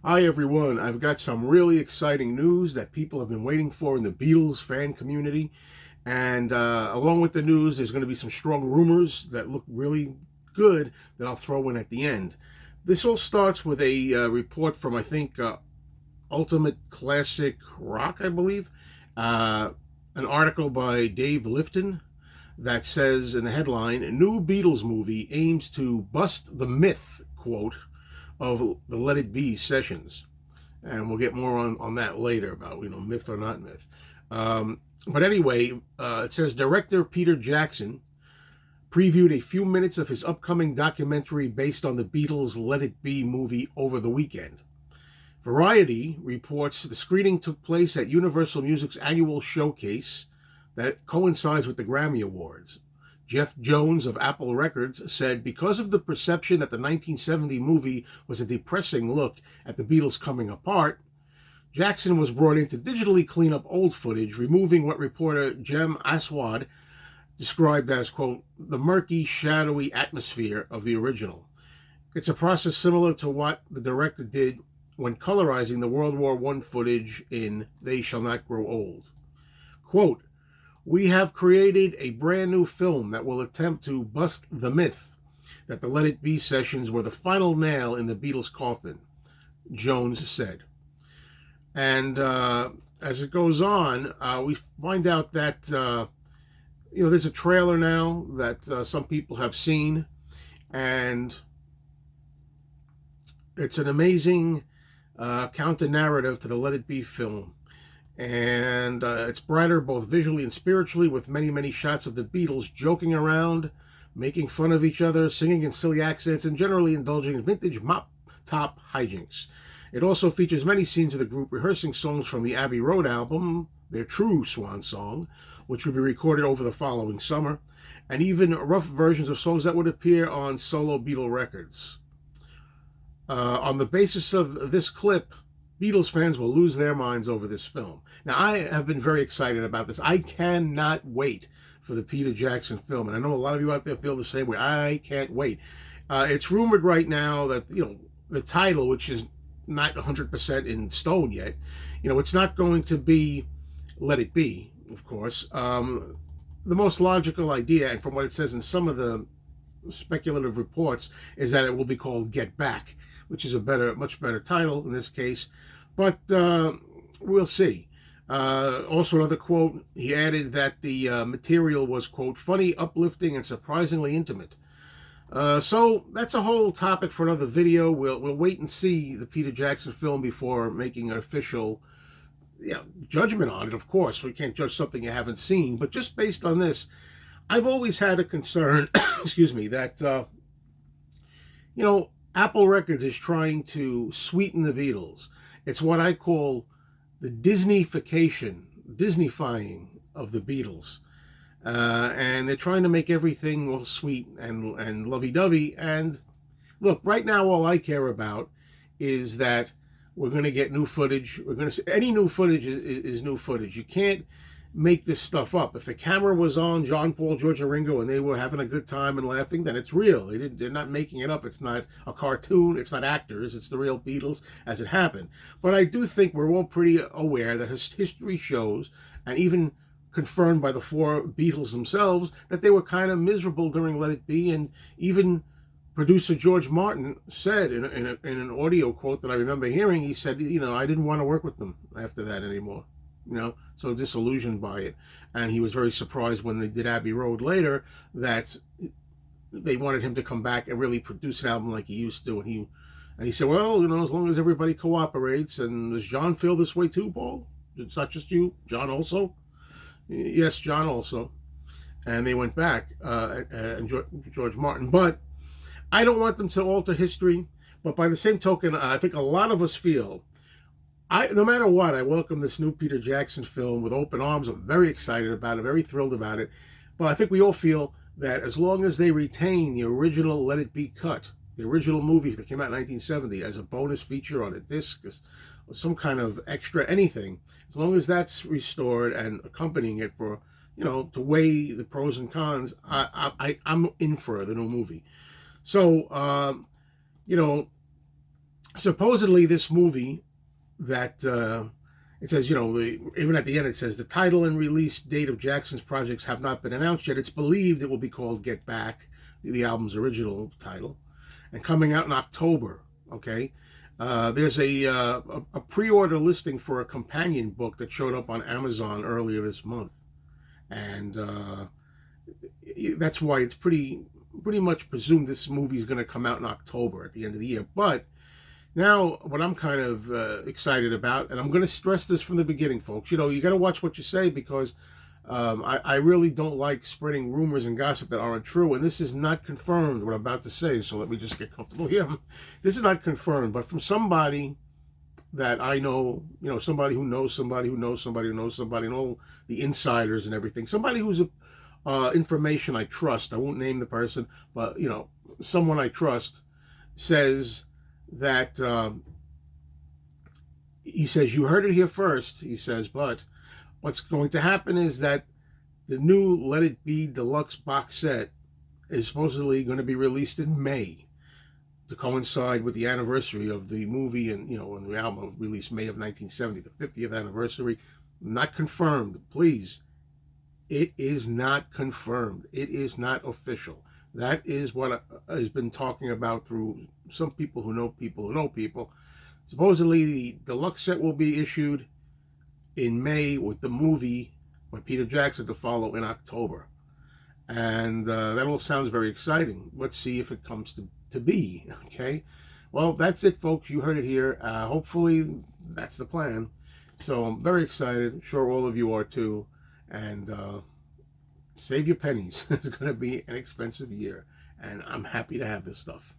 Hi everyone, I've got some really exciting news that people have been waiting for in the Beatles fan community. And along with the news, there's going to be some strong rumors that look really good that I'll throw in at the end. This all starts with a report from, I think, Ultimate Classic Rock, I believe. Uh, an article by Dave Lifton that says in the headline, New Beatles movie aims to bust the myth, quote, of the Let It Be sessions. And we'll get more on that later about, myth or not myth. But anyway, it says director Peter Jackson previewed a few minutes of his upcoming documentary based on the Beatles' Let It Be movie over the weekend. Variety reports the screening took place at Universal Music's annual showcase that coincides with the Grammy Awards. Jeff Jones of Apple Records said because of the perception that the 1970 movie was a depressing look at the Beatles coming apart, Jackson was brought in to digitally clean up old footage, removing what reporter Jem Aswad described as, quote, the murky, shadowy atmosphere of the original. It's a process similar to what the director did when colorizing the World War I footage in They Shall Not Grow Old. Quote, we have created a brand new film that will attempt to bust the myth that the Let It Be sessions were the final nail in the Beatles' coffin, Jones said. And as it goes on, we find out that, there's a trailer now that some people have seen, and it's an amazing counter-narrative to the Let It Be film. And it's brighter both visually and spiritually, with many, many shots of the Beatles joking around, making fun of each other, singing in silly accents, and generally indulging in vintage mop-top hijinks. It also features many scenes of the group rehearsing songs from the Abbey Road album, their true swan song, which would be recorded over the following summer, and even rough versions of songs that would appear on solo Beatle records. On the basis of this clip, Beatles fans will lose their minds over this film. Now, I have been very excited about this. I cannot wait for the Peter Jackson film, and I know a lot of you out there feel the same way. I can't wait. It's rumored right now that, the title, which is not 100% in stone yet, it's not going to be Let It Be, of course. The most logical idea, and from what it says in some of the speculative reports, is that it will be called Get Back, which is much better title in this case, but we'll see. Also, another quote, he added that the material was, quote, funny, uplifting, and surprisingly intimate. So that's a whole topic for another video. We'll wait and see the Peter Jackson film before making an official judgment on it. Of course, we can't judge something you haven't seen, but just based on this, I've always had a concern, excuse me, that, Apple Records is trying to sweeten the Beatles. It's what I call the Disneyfication, Disneyfying of the Beatles. And they're trying to make everything all sweet and lovey-dovey. And look, right now all I care about is that we're going to get new footage. Any new footage is new footage. You can't make this stuff up. If the camera was on John, Paul, George, and Ringo and they were having a good time and laughing, then it's real. They're not making it up. It's not a cartoon. It's not actors. It's the real Beatles as it happened. But I do think we're all pretty aware that history shows, and even confirmed by the four Beatles themselves, that they were kind of miserable during Let It Be. And even producer George Martin said in an audio quote that I remember hearing, he said, I didn't want to work with them after that anymore. So disillusioned by it. And he was very surprised when they did Abbey Road later that they wanted him to come back and really produce an album like he used to. And he said, well, as long as everybody cooperates. And does John feel this way too, Paul? It's not just you. John also? Yes, John also. And they went back, and George Martin. But I don't want them to alter history. But by the same token, I think a lot of us feel, no matter what, I welcome this new Peter Jackson film with open arms. I'm very excited about it, very thrilled about it. But I think we all feel that as long as they retain the original Let It Be cut, the original movie that came out in 1970 as a bonus feature on a disc, some kind of extra anything, as long as that's restored and accompanying it for, to weigh the pros and cons, I'm in for the new movie. So, supposedly this movie that it says, even at the end, it says the title and release date of Jackson's projects have not been announced yet. It's believed it will be called Get Back, the album's original title, and coming out in October. Okay. There's a pre-order listing for a companion book that showed up on Amazon earlier this month, and that's why it's pretty much presumed this movie is going to come out in October at the end of the year. But now, what I'm kind of excited about, and I'm going to stress this from the beginning, folks, you got to watch what you say, because I really don't like spreading rumors and gossip that aren't true. And this is not confirmed, what I'm about to say, so let me just get comfortable here. This is not confirmed, but from somebody that I know, somebody who knows somebody who knows somebody who knows somebody, and all the insiders and everything. Somebody who's information I trust. I won't name the person, but, someone I trust says that he says, you heard it here first, he says, but what's going to happen is that the new Let It Be deluxe box set is supposedly going to be released in May to coincide with the anniversary of the movie, and when the album released May of 1970, the 50th anniversary. Not confirmed, please. It is not confirmed. It is not official. That is what has been talking about through some people who know people who know people. Supposedly, the deluxe set will be issued in May, with the movie by Peter Jackson to follow in October. And that all sounds very exciting. Let's see if it comes to be, okay? Well, that's it, folks. You heard it here. Hopefully, that's the plan. So I'm very excited. I'm sure all of you are too. And save your pennies. It's going to be an expensive year, and I'm happy to have this stuff.